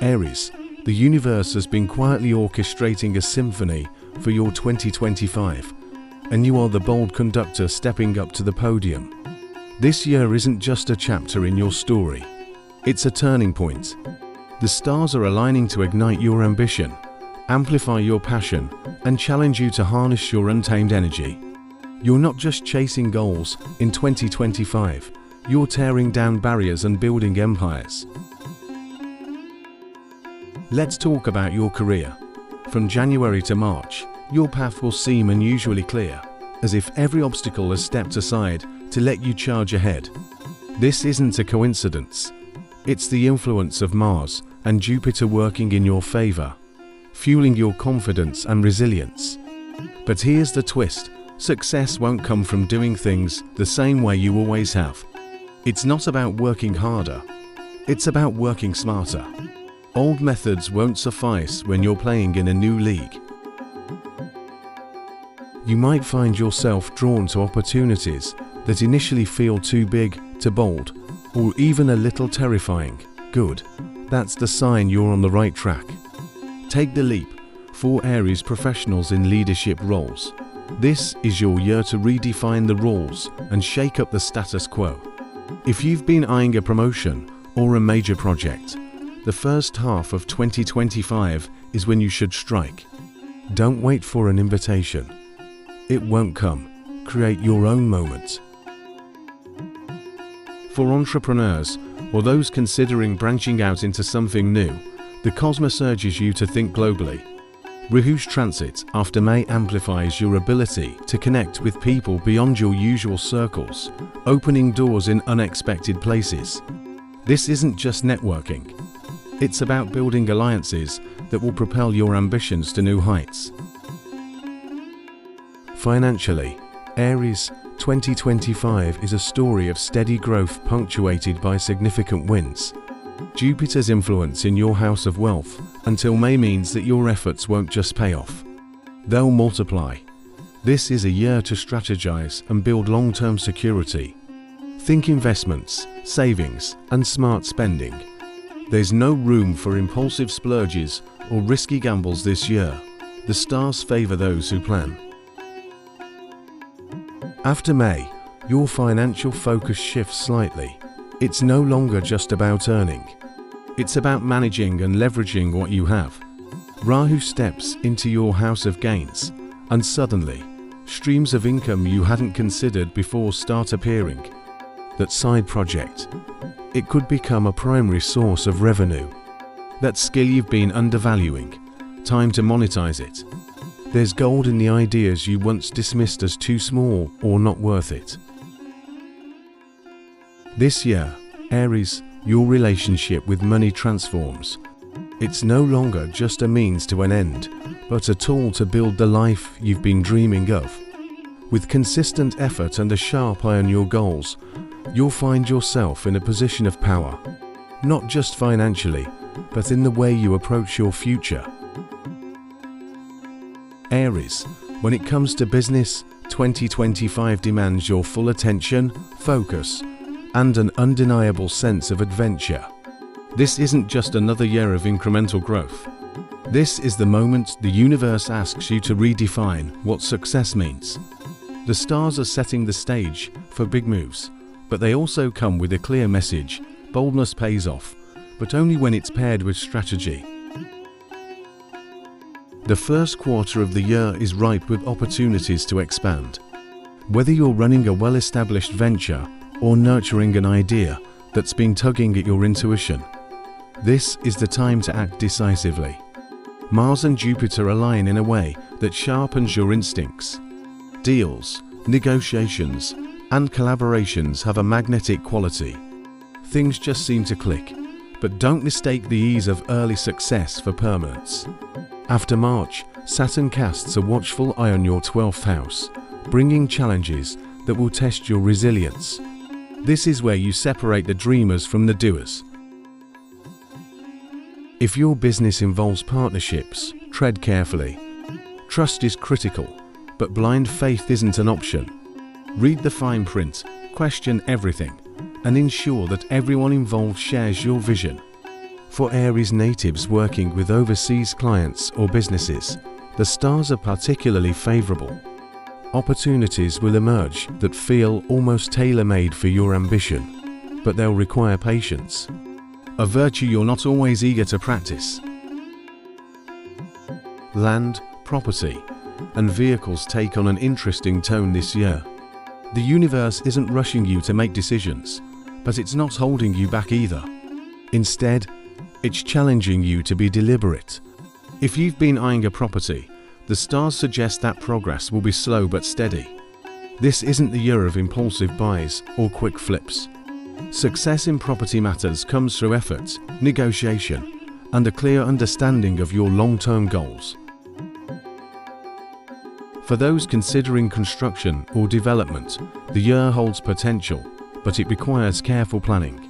Aries, the universe has been quietly orchestrating a symphony for your 2025, and you are the bold conductor stepping up to the podium. This year isn't just a chapter in your story, it's a turning point. The stars are aligning to ignite your ambition, amplify your passion, and challenge you to harness your untamed energy. You're not just chasing goals in 2025, you're tearing down barriers and building empires. Let's talk about your career. From January to March, your path will seem unusually clear, as if every obstacle has stepped aside to let you charge ahead. This isn't a coincidence. It's the influence of Mars and Jupiter working in your favor, fueling your confidence and resilience. But here's the twist: success won't come from doing things the same way you always have. It's not about working harder, it's about working smarter. Old methods won't suffice when you're playing in a new league. You might find yourself drawn to opportunities that initially feel too big, too bold, or even a little terrifying. Good. That's the sign you're on the right track. Take the leap. For Aries professionals in leadership roles, this is your year to redefine the rules and shake up the status quo. If you've been eyeing a promotion or a major project, the first half of 2025 is when you should strike. Don't wait for an invitation. It won't come. Create your own moment. For entrepreneurs or those considering branching out into something new, the cosmos urges you to think globally. Rahu's transit after May amplifies your ability to connect with people beyond your usual circles, opening doors in unexpected places. This isn't just networking. It's about building alliances that will propel your ambitions to new heights. Financially, Aries, 2025 is a story of steady growth punctuated by significant wins. Jupiter's influence in your house of wealth until May means that your efforts won't just pay off. They'll multiply. This is a year to strategize and build long-term security. Think investments, savings, and smart spending. There's no room for impulsive splurges or risky gambles this year. The stars favor those who plan. After May, your financial focus shifts slightly. It's no longer just about earning. It's about managing and leveraging what you have. Rahu steps into your house of gains, and suddenly, streams of income you hadn't considered before start appearing. That side project, it could become a primary source of revenue. That skill you've been undervaluing, time to monetize it. There's gold in the ideas you once dismissed as too small or not worth it. This year, Aries, your relationship with money transforms. It's no longer just a means to an end, but a tool to build the life you've been dreaming of. With consistent effort and a sharp eye on your goals, you'll find yourself in a position of power, not just financially, but in the way you approach your future. Aries, when it comes to business, 2025 demands your full attention, focus, and an undeniable sense of adventure. This isn't just another year of incremental growth. This is the moment the universe asks you to redefine what success means. The stars are setting the stage for big moves, but they also come with a clear message: boldness pays off, but only when it's paired with strategy. The first quarter of the year is ripe with opportunities to expand. Whether you're running a well-established venture or nurturing an idea that's been tugging at your intuition, this is the time to act decisively. Mars and Jupiter align in a way that sharpens your instincts. Deals, negotiations, and collaborations have a magnetic quality. Things just seem to click, but don't mistake the ease of early success for permanence. After March, Saturn casts a watchful eye on your 12th house, bringing challenges that will test your resilience. This is where you separate the dreamers from the doers. If your business involves partnerships, tread carefully. Trust is critical, but blind faith isn't an option. Read the fine print, question everything, and ensure that everyone involved shares your vision. For Aries natives working with overseas clients or businesses, the stars are particularly favorable. Opportunities will emerge that feel almost tailor-made for your ambition, but they'll require patience, a virtue you're not always eager to practice. Land, property, and vehicles take on an interesting tone this year. The universe isn't rushing you to make decisions, but it's not holding you back either. Instead, it's challenging you to be deliberate. If you've been eyeing a property, the stars suggest that progress will be slow but steady. This isn't the year of impulsive buys or quick flips. Success in property matters comes through effort, negotiation, and a clear understanding of your long-term goals. For those considering construction or development, the year holds potential, but it requires careful planning.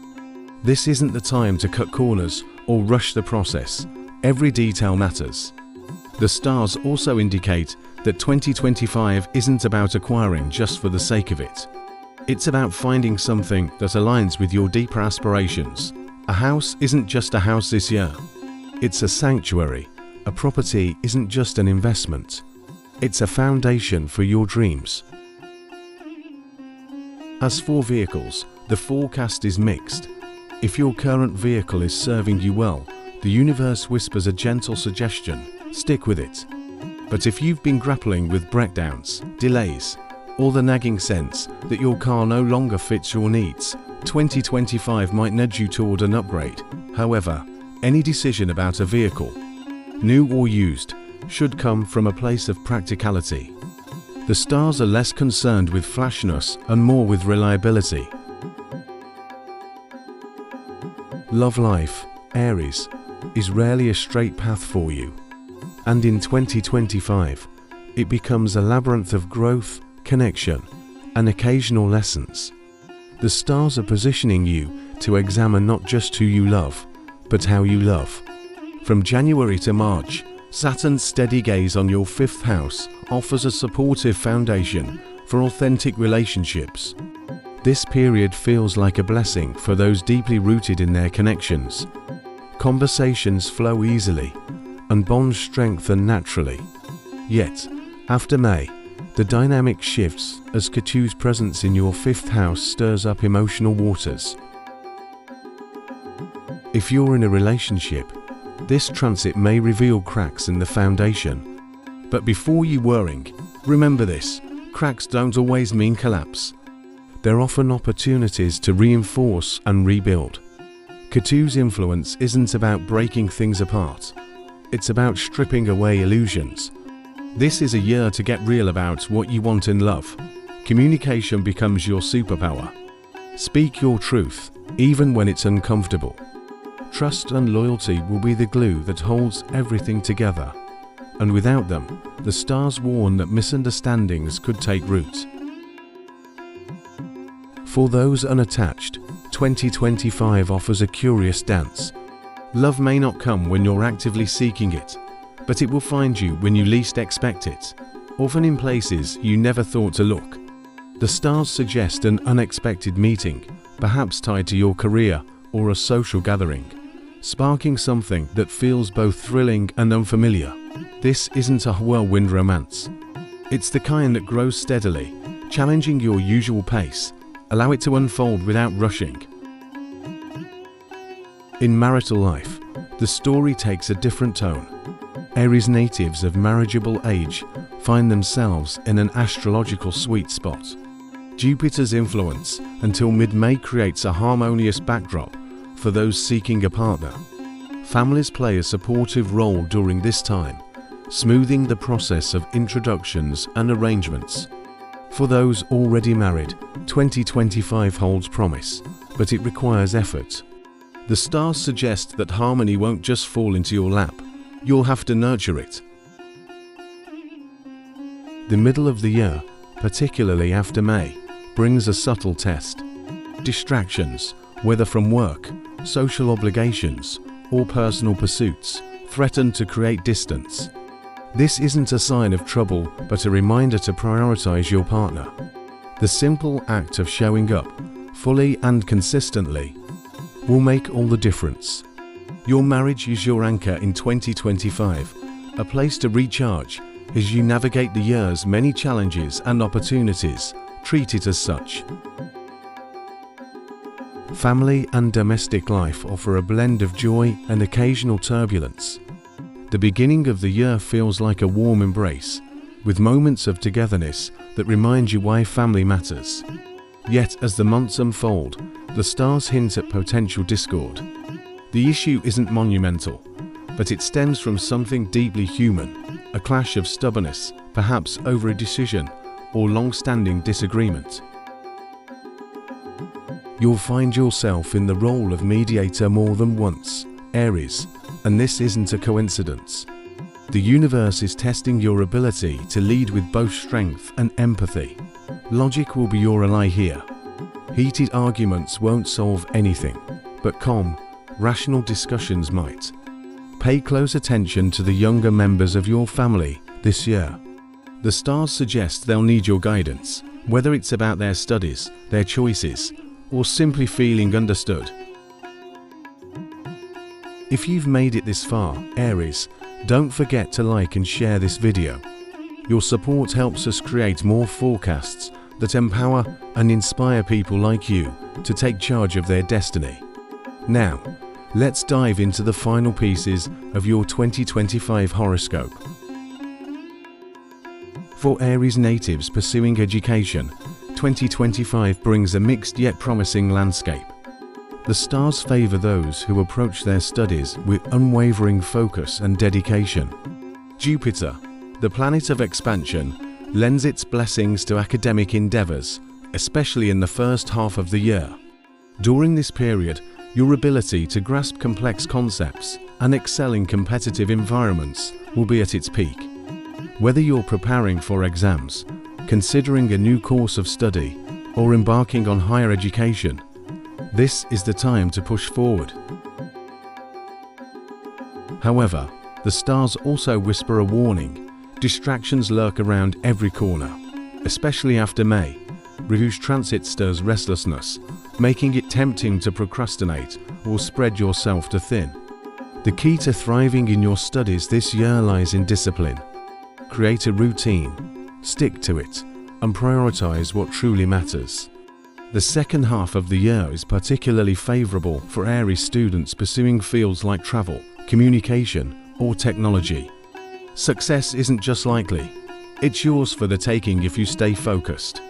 This isn't the time to cut corners or rush the process. Every detail matters. The stars also indicate that 2025 isn't about acquiring just for the sake of it. It's about finding something that aligns with your deeper aspirations. A house isn't just a house this year. It's a sanctuary. A property isn't just an investment. It's a foundation for your dreams. As for vehicles, the forecast is mixed. If your current vehicle is serving you well, the universe whispers a gentle suggestion: stick with it. But if you've been grappling with breakdowns, delays, or the nagging sense that your car no longer fits your needs, 2025 might nudge you toward an upgrade. However, any decision about a vehicle, new or used, should come from a place of practicality. The stars are less concerned with flashiness and more with reliability. Love life, Aries, is rarely a straight path for you. And in 2025, it becomes a labyrinth of growth, connection, and occasional lessons. The stars are positioning you to examine not just who you love, but how you love. From January to March, Saturn's steady gaze on your 5th house offers a supportive foundation for authentic relationships. This period feels like a blessing for those deeply rooted in their connections. Conversations flow easily, and bonds strengthen naturally. Yet, after May, the dynamic shifts as Ketu's presence in your 5th house stirs up emotional waters. If you're in a relationship, this transit may reveal cracks in the foundation. But before you worrying, remember this: cracks don't always mean collapse. They're often opportunities to reinforce and rebuild. Ketu's influence isn't about breaking things apart. It's about stripping away illusions. This is a year to get real about what you want in love. Communication becomes your superpower. Speak your truth, even when it's uncomfortable. Trust and loyalty will be the glue that holds everything together. And without them, the stars warn that misunderstandings could take root. For those unattached, 2025 offers a curious dance. Love may not come when you're actively seeking it, but it will find you when you least expect it, often in places you never thought to look. The stars suggest an unexpected meeting, perhaps tied to your career or a social gathering, sparking something that feels both thrilling and unfamiliar. This isn't a whirlwind romance. It's the kind that grows steadily, challenging your usual pace. Allow it to unfold without rushing. In marital life, the story takes a different tone. Aries natives of marriageable age find themselves in an astrological sweet spot. Jupiter's influence until mid-May creates a harmonious backdrop for those seeking a partner. Families play a supportive role during this time, smoothing the process of introductions and arrangements. For those already married, 2025 holds promise, but it requires effort. The stars suggest that harmony won't just fall into your lap. You'll have to nurture it. The middle of the year, particularly after May, brings a subtle test. Distractions, whether from work, social obligations, or personal pursuits, threaten to create distance. This isn't a sign of trouble, but a reminder to prioritize your partner. The simple act of showing up, fully and consistently, will make all the difference. Your marriage is your anchor in 2025, a place to recharge as you navigate the year's many challenges and opportunities. Treat it as such. Family and domestic life offer a blend of joy and occasional turbulence. The beginning of the year feels like a warm embrace, with moments of togetherness that remind you why family matters. Yet, as the months unfold, the stars hint at potential discord. The issue isn't monumental, but it stems from something deeply human, a clash of stubbornness, perhaps over a decision or long-standing disagreement. You'll find yourself in the role of mediator more than once, Aries, and this isn't a coincidence. The universe is testing your ability to lead with both strength and empathy. Logic will be your ally here. Heated arguments won't solve anything, but calm, rational discussions might. Pay close attention to the younger members of your family this year. The stars suggest they'll need your guidance, whether it's about their studies, their choices, or simply feeling understood. If you've made it this far, Aries, don't forget to like and share this video. Your support helps us create more forecasts that empower and inspire people like you to take charge of their destiny. Now, let's dive into the final pieces of your 2025 horoscope. For Aries natives pursuing education, 2025 brings a mixed yet promising landscape. The stars favor those who approach their studies with unwavering focus and dedication. Jupiter, the planet of expansion, lends its blessings to academic endeavors, especially in the first half of the year. During this period, your ability to grasp complex concepts and excel in competitive environments will be at its peak. Whether you're preparing for exams, considering a new course of study, or embarking on higher education, this is the time to push forward. However, the stars also whisper a warning. Distractions lurk around every corner, especially after May, whose transit stirs restlessness, making it tempting to procrastinate or spread yourself too thin. The key to thriving in your studies this year lies in discipline. Create a routine, stick to it, and prioritize what truly matters. The second half of the year is particularly favorable for Aries students pursuing fields like travel, communication, or technology. Success isn't just likely, it's yours for the taking if you stay focused.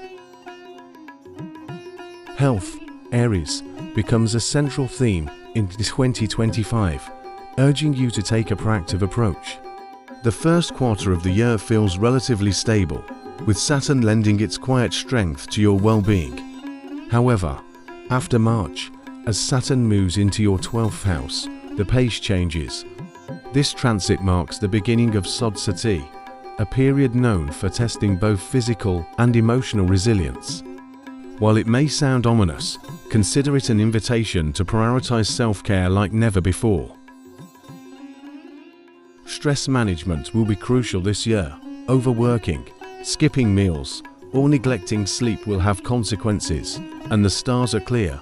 Health, Aries, becomes a central theme in 2025, urging you to take a proactive approach. The first quarter of the year feels relatively stable, with Saturn lending its quiet strength to your well-being. However, after March, as Saturn moves into your 12th house, the pace changes. This transit marks the beginning of Sod-Sati, a period known for testing both physical and emotional resilience. While it may sound ominous, consider it an invitation to prioritize self-care like never before. Stress management will be crucial this year. Overworking, skipping meals, or neglecting sleep will have consequences, and the stars are clear.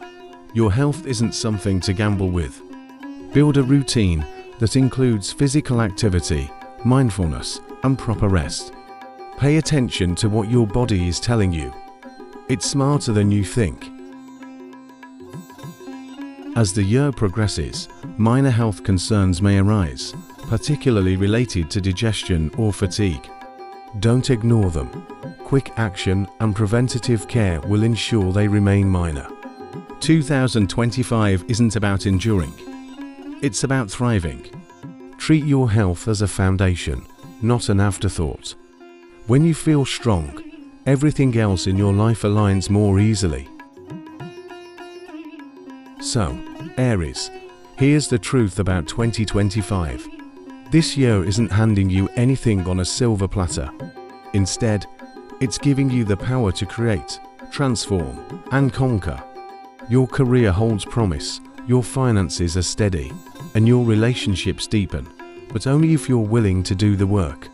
Your health isn't something to gamble with. Build a routine that includes physical activity, mindfulness, and proper rest. Pay attention to what your body is telling you. It's smarter than you think. As the year progresses, minor health concerns may arise, particularly related to digestion or fatigue. Don't ignore them. Quick action and preventative care will ensure they remain minor. 2025 isn't about enduring. It's about thriving. Treat your health as a foundation, not an afterthought. When you feel strong, everything else in your life aligns more easily. So, Aries, here's the truth about 2025. This year isn't handing you anything on a silver platter. Instead, it's giving you the power to create, transform, and conquer. Your career holds promise, your finances are steady, and your relationships deepen, but only if you're willing to do the work.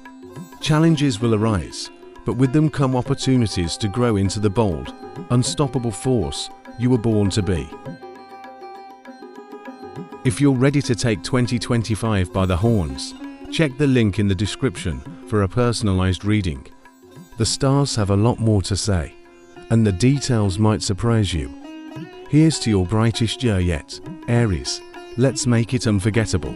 Challenges will arise, but with them come opportunities to grow into the bold, unstoppable force you were born to be. If you're ready to take 2025 by the horns, check the link in the description for a personalized reading. The stars have a lot more to say, and the details might surprise you. Here's to your brightest year yet, Aries. Let's make it unforgettable.